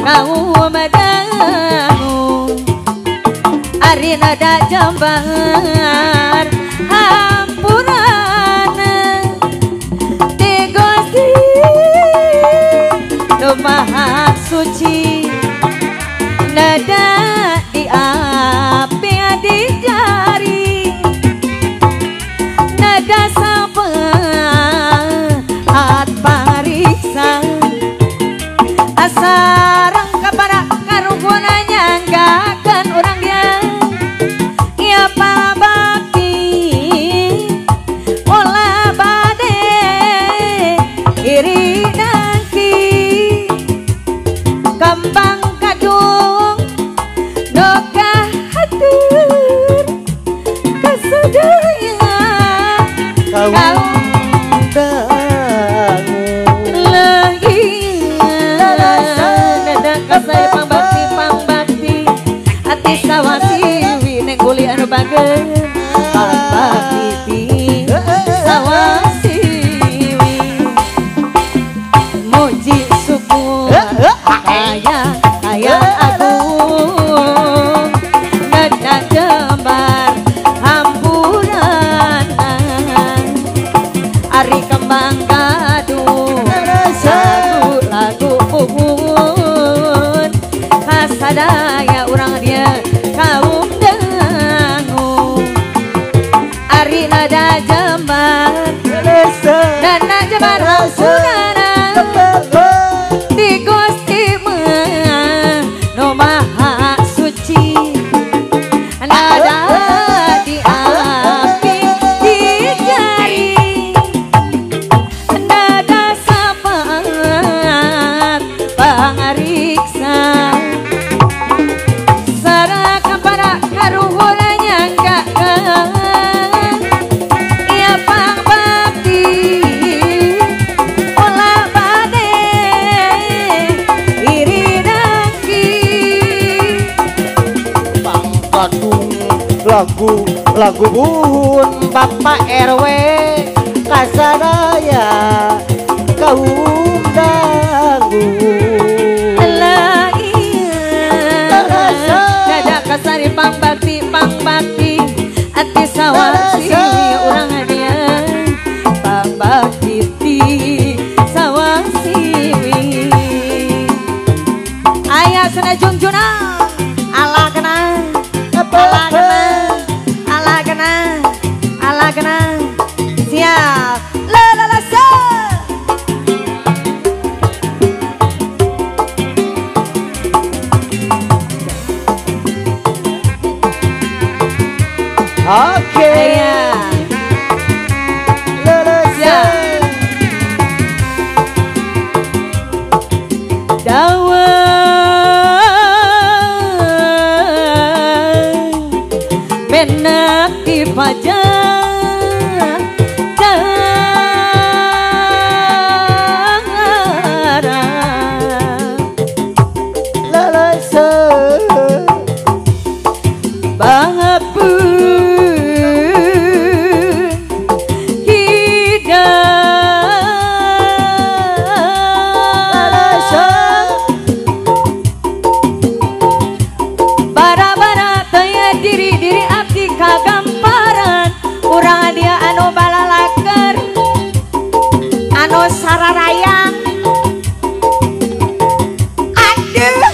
kaum dangu ari nada jambar hampurana Gusti nu maha suci nada di api di jari nada sapat pariksa asarang kepada karugunanya nggakan orang dia ya pabakti olah bade iri nangki kembang kadung nogah hatur kesadaya kau saya pambakti ati sawasiwi neng kuli anu bagen pambakti sawasiwi muji syukur kaya agung nada jembar hampurana ari kembang gadung lagu puhun sadaya urang dia kaum dangu ari nada jambar dana jambar hasunana di Gusti nu maha suci nada di api di jari nada sapat pangariksa lagu buhun Bapak RW kasadaya kaum dangu dada kasari pangbakti ati sawasiwi urang dia pangbakti sawasiwi ayah sana junjuna ala kena siap lalasa oke lalasa dawa benak di fajar sararayang aduh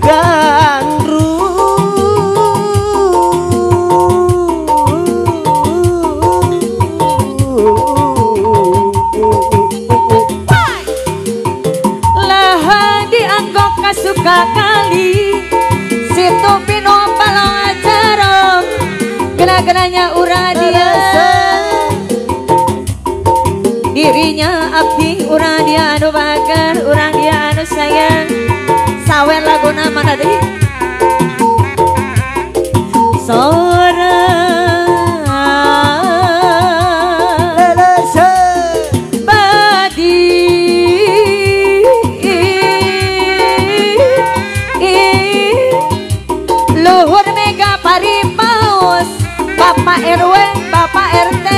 gandru lah dianggok kasuka kali situ pino balong acarong gena-genanya uradia dirinya abdi urang dia anu bager urang dia anu sayang sawer laguna mana deui luhur mega paripaos Bapak RW Bapak RT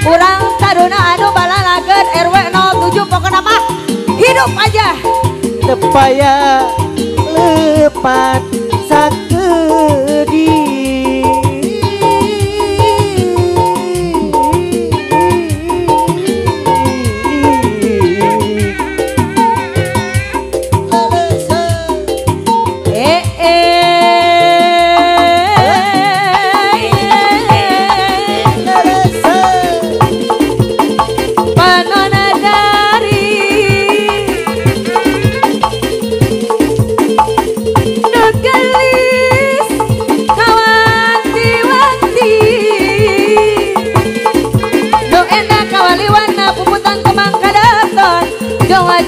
urang taruna anu balalageun RW 07 pokokna mah hidup aja tepaya lepat sakedi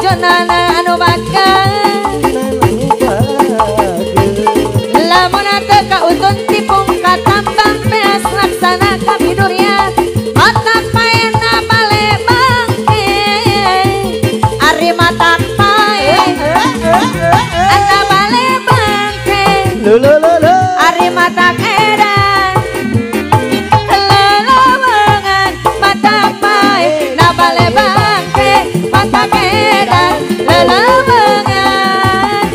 Jonana anu bakal lamun teu kautun tipung katambang peas laksana kabidurnya otak paena bale bangke ari mata pae anda bale bangke ari mata edan lalawangan mata pae na bale bangke mata edan lalawangan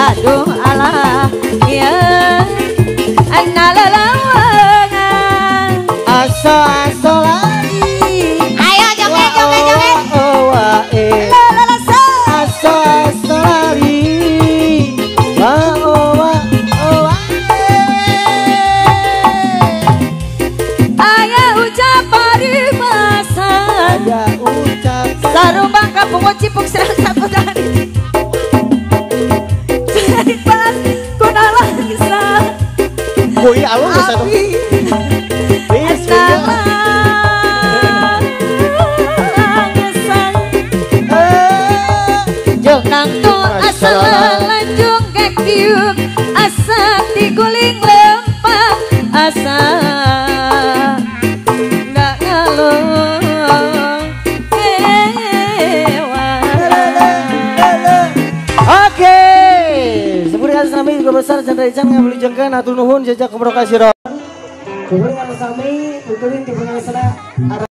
aduh alah ya ana lalawangan aso lari ayo joget aso lari aya ucap paribasan ada ucap sarubang kapungut cipuk serang sakutan cari balas kunalah kisah boy alun satu Jokang tu asa lanjung kekiuk asa diguling lempang asa nggak ngalung oke seperti kata sami juga besar canda ican ngambil jengkan atur nuhun jejak keberokasi roh kemudian kata sami ukurin di pengasana